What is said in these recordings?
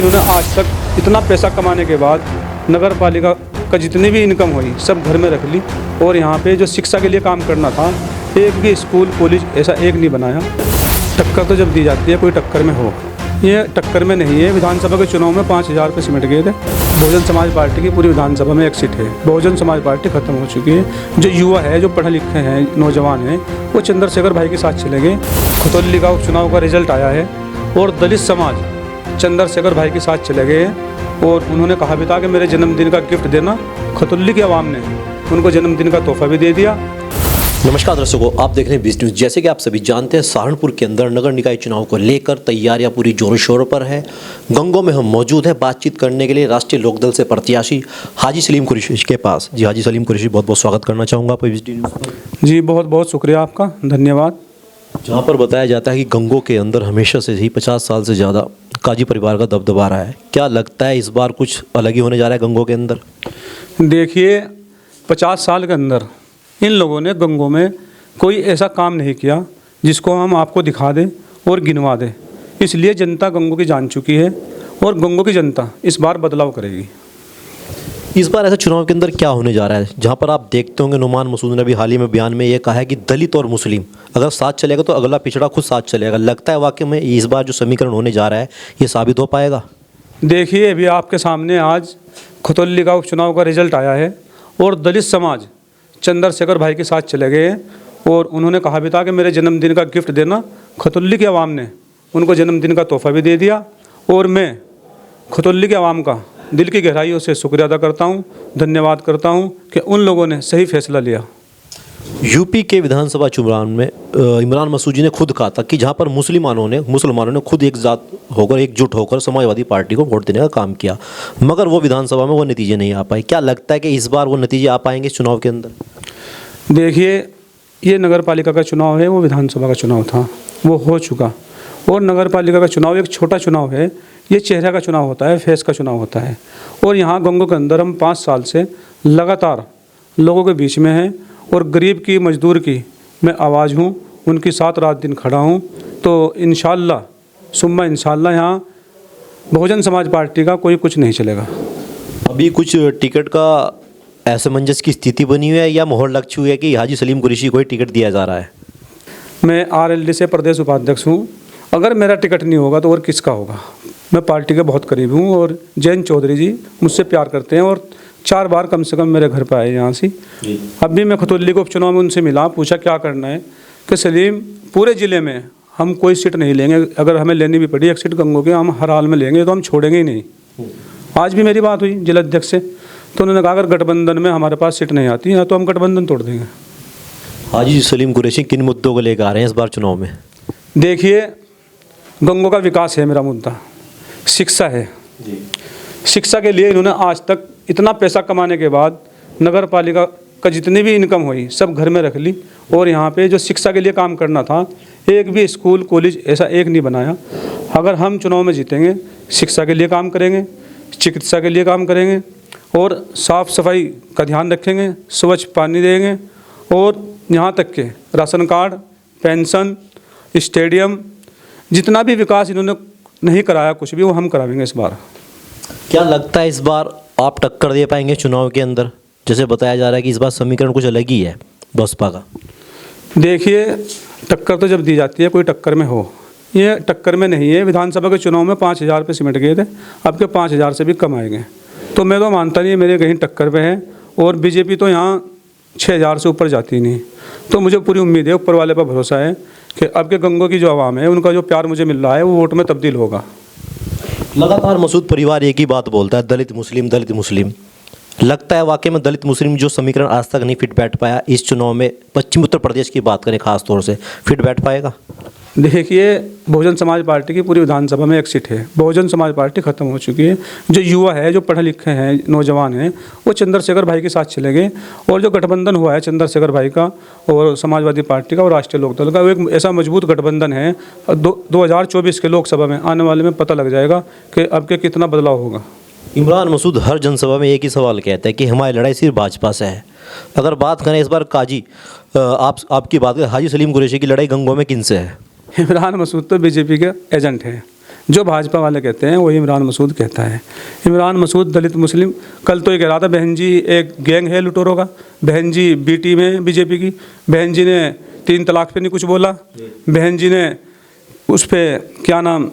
इन्होंने आज तक इतना पैसा कमाने के बाद नगर पालिका का जितनी भी इनकम हुई सब घर में रख ली और यहाँ पे जो शिक्षा के लिए काम करना था एक भी स्कूल कॉलेज ऐसा एक नहीं बनाया। टक्कर तो जब दी जाती है कोई टक्कर में हो, ये टक्कर में नहीं है। विधानसभा के चुनाव में 5,000 पे सिमट गए थे। बहुजन समाज पार्टी की पूरी विधानसभा में एक सीट है। बहुजन समाज पार्टी खत्म हो चुकी है। जो युवा है, जो पढ़े लिखे हैं, नौजवान हैं, वो चंद्रशेखर भाई के साथ चले गए। खतौली का उपचुनाव का रिजल्ट आया है और दलित समाज चंद्रशेखर भाई के साथ चले गए और उन्होंने कहा भी था कि मेरे जन्मदिन का गिफ्ट देना। खतौली की आवाम ने उनको जन्मदिन का तोहफा भी दे दिया। नमस्कार दर्शकों, आप देख रहे हैं 20 न्यूज़। जैसे कि आप सभी जानते हैं, सहारनपुर के अंदर नगर निकाय चुनाव को लेकर तैयारियां पूरी जोरों शोरों पर है। गंगों में हम मौजूद हैं बातचीत करने के लिए राष्ट्रीय लोकदल से प्रत्याशी हाजी सलीम कुरैशी के पास। जी हाजी सलीम कुरैशी, बहुत बहुत स्वागत करना चाहूँगा आपका 20 न्यूज़ पर। जी बहुत बहुत शुक्रिया आपका, धन्यवाद। जहाँ पर बताया जाता है कि गंगों के अंदर हमेशा से ही 50 साल से ज़्यादा काजी परिवार का दबदबा रहा है। क्या लगता है इस बार कुछ अलग ही होने जा रहा है गंगों के अंदर? देखिए, 50 साल के अंदर इन लोगों ने गंगों में कोई ऐसा काम नहीं किया जिसको हम आपको दिखा दें और गिनवा दें। इसलिए जनता गंगों की जान चुकी है और गंगों की जनता इस बार बदलाव करेगी। इस बार ऐसा चुनाव के अंदर क्या होने जा रहा है जहाँ पर आप देखते होंगे नुमान मसूद ने भी हाल ही में बयान में ये कहा है कि दलित और मुस्लिम अगर साथ चलेगा तो अगला पिछड़ा खुद साथ चलेगा। लगता है वाकई में इस बार जो समीकरण होने जा रहा है ये साबित हो पाएगा? देखिए, अभी आपके सामने आज खतौली का उपचुनाव का रिजल्ट आया है और दलित समाज चंद्रशेखर भाई के साथ चले गए और उन्होंने कहा भी था कि मेरे जन्मदिन का गिफ्ट देना। खतौली की आवाम ने उनको जन्मदिन का तोहफा भी दे दिया और मैं खतौली की आवाम का दिल की गहराइयों से शुक्रिया अदा करता हूँ, धन्यवाद करता हूँ कि उन लोगों ने सही फैसला लिया। यूपी के विधानसभा चुनाव में इमरान मसूद जी ने खुद कहा था कि जहां पर मुसलमानों ने खुद एक जात होकर एकजुट होकर समाजवादी पार्टी को वोट देने का काम किया, मगर वो विधानसभा में वो नतीजे नहीं आ पाए। क्या लगता है कि इस बार वो नतीजे आ पाएंगे इस चुनाव के अंदर? देखिए, ये नगर पालिका का चुनाव है, वो विधानसभा का चुनाव था, वो हो चुका। और नगर पालिका का चुनाव एक छोटा चुनाव है, ये चेहरा का चुनाव होता है, फेस का चुनाव होता है। और यहाँ गंगों के अंदर हम 5 साल से लगातार लोगों के बीच में हैं और गरीब की, मजदूर की मैं आवाज़ हूँ, उनकी साथ रात दिन खड़ा हूँ। तो इंशाअल्लाह सुम्मा इंशाअल्लाह यहाँ बहुजन समाज पार्टी का कोई कुछ नहीं चलेगा। अभी कुछ टिकट का असमंजस की स्थिति बनी हुई है या मोहर लग चुकी है कि हाजी सलीम कुरैशी को ही टिकट दिया जा रहा है? मैं RLD से प्रदेश उपाध्यक्ष हूँ। अगर मेरा टिकट नहीं होगा तो और किसका होगा? मैं पार्टी के बहुत करीब हूँ और जैन चौधरी जी मुझसे प्यार करते हैं और 4 बार कम से कम मेरे घर पर आए यहाँ से। अभी मैं खतौली को उपचुनाव में उनसे मिला, पूछा क्या करना है, कि सलीम पूरे ज़िले में हम कोई सीट नहीं लेंगे, अगर हमें लेनी भी पड़ी एक सीट गंगों की हम हर हाल में लेंगे, तो हम छोड़ेंगे ही नहीं। आज भी मेरी बात हुई जिला अध्यक्ष से, तो उन्होंने कहा अगर गठबंधन में हमारे पास सीट नहीं आती है तो हम गठबंधन तोड़ देंगे। हाजी सलीम कुरैशी किन मुद्दों को लेकर आ रहे हैं इस बार चुनाव में? देखिए, गंगों का विकास है मेरा मुद्दा, शिक्षा है। शिक्षा के लिए इन्होंने आज तक इतना पैसा कमाने के बाद नगर पालिका का जितनी भी इनकम हुई सब घर में रख ली और यहाँ पे जो शिक्षा के लिए काम करना था एक भी स्कूल कॉलेज ऐसा एक नहीं बनाया। अगर हम चुनाव में जीतेंगे, शिक्षा के लिए काम करेंगे, चिकित्सा के लिए काम करेंगे और साफ़ सफाई का ध्यान रखेंगे, स्वच्छ पानी देंगे और यहाँ तक के राशन कार्ड, पेंशन, स्टेडियम, जितना भी विकास इन्होंने नहीं कराया कुछ भी, वो हम कराएंगे इस बार। क्या लगता है इस बार आप टक्कर दे पाएंगे चुनाव के अंदर? जैसे बताया जा रहा है कि इस बार समीकरण कुछ अलग ही है बसपा का। देखिए, टक्कर तो जब दी जाती है कोई टक्कर में हो, ये टक्कर में नहीं है। विधानसभा के चुनाव में 5,000 पे सिमट गए थे, अब के 5,000 से भी कम आएंगे। तो मैं तो मानता नहीं मेरे कहीं टक्कर पे है और बीजेपी तो यहाँ 6,000 से ऊपर जाती नहीं। तो मुझे पूरी उम्मीद है, ऊपर वाले पर भरोसा है कि अब के गंगों की जो आवाम है उनका जो प्यार मुझे मिल रहा है वो वोट में तब्दील होगा। लगातार मसूद परिवार एक ही बात बोलता है, दलित मुस्लिम, दलित मुस्लिम। लगता है वाकई में दलित मुस्लिम जो समीकरण आज तक नहीं फिट बैठ पाया, इस चुनाव में पश्चिम उत्तर प्रदेश की बात करें खास तौर से, फिट बैठ पाएगा? देखिए, बहुजन समाज पार्टी की पूरी विधानसभा में एक सीट है। बहुजन समाज पार्टी खत्म हो चुकी है। जो युवा है, जो पढ़े लिखे हैं, नौजवान हैं, वो चंद्रशेखर भाई के साथ चले गए और जो गठबंधन हुआ है चंद्रशेखर भाई का और समाजवादी पार्टी का और राष्ट्रीय लोकदल का, वो एक ऐसा मजबूत गठबंधन है। 2024 के लोकसभा में आने वाले में पता लग जाएगा कि अब के कितना बदलाव होगा। इमरान मसूद हर जनसभा में एक ही सवाल कहते हैं कि हमारी लड़ाई सिर्फ भाजपा से है। अगर बात करें इस बार काजी आपकी बात करें हाजी सलीम कुरैशी की लड़ाई गंगों में किन से है? इमरान मसूद तो बीजेपी के एजेंट हैं। जो भाजपा वाले कहते हैं वही इमरान मसूद कहता है। इमरान मसूद दलित मुस्लिम, कल तो ये कह रहा था बहन जी एक गैंग है लुटेरों का, बहन जी बीटी में बीजेपी की, बहन जी ने 3 तलाक पे नहीं कुछ बोला, बहन जी ने उस पर क्या नाम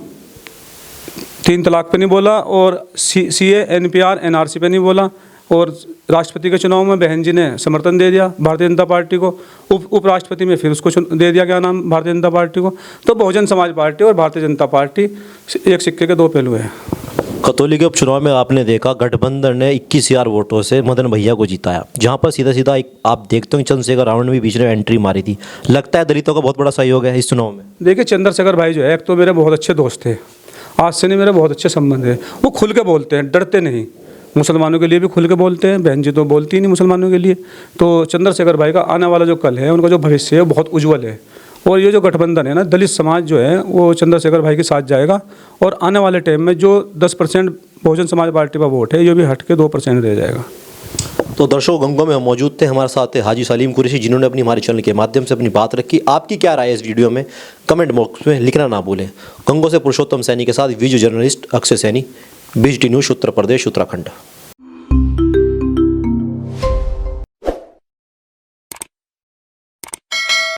3 तलाक पे नहीं बोला, और CA NPR NRC पे नहीं बोला, और राष्ट्रपति के चुनाव में बहन जी ने समर्थन दे दिया भारतीय जनता पार्टी को, उपराष्ट्रपति में फिर उसको दे दिया क्या नाम भारतीय जनता पार्टी को। तो बहुजन समाज पार्टी और भारतीय जनता पार्टी एक सिक्के के 2 पहलू हैं। कतौली के उपचुनाव में आपने देखा गठबंधन ने 21,000 वोटों से मदन भैया को जिताया, जहां पर सीधा सीधा एक आप देखते हो चंद्रशेखर रावण ने भी बीच में एंट्री मारी थी। लगता है दलितों का बहुत बड़ा सहयोग है इस चुनाव में। देखिए चंद्रशेखर भाई जो है, एक तो मेरे बहुत अच्छे दोस्त थे, आज से नहीं मेरे बहुत अच्छे संबंध है। वो खुल के बोलते हैं, डरते नहीं, मुसलमानों के लिए भी खुल के बोलते हैं, बहन जी तो बोलती ही नहीं मुसलमानों के लिए। तो चंद्रशेखर भाई का आने वाला जो कल है, उनका जो भविष्य है बहुत उज्जवल है। और ये जो गठबंधन है ना, दलित समाज जो है वो चंद्रशेखर भाई के साथ जाएगा, और आने वाले टाइम में जो 10% बहुजन समाज पार्टी का वोट है, ये भी हट के 2% रह जाएगा। तो दर्शकों, गंगो में हम मौजूद थे, हमारे साथ थे हाजी सलीम कुरैशी, जिन्होंने अपनी हमारे चैनल के माध्यम से अपनी बात रखी। आपकी क्या राय है इस वीडियो में, कमेंट बॉक्स में लिखना ना भूलें। गंगो से पुरुषोत्तम सैनी के साथ video journalist Akshay Saini, BGT news, Uttar Pradesh, Uttarakhand.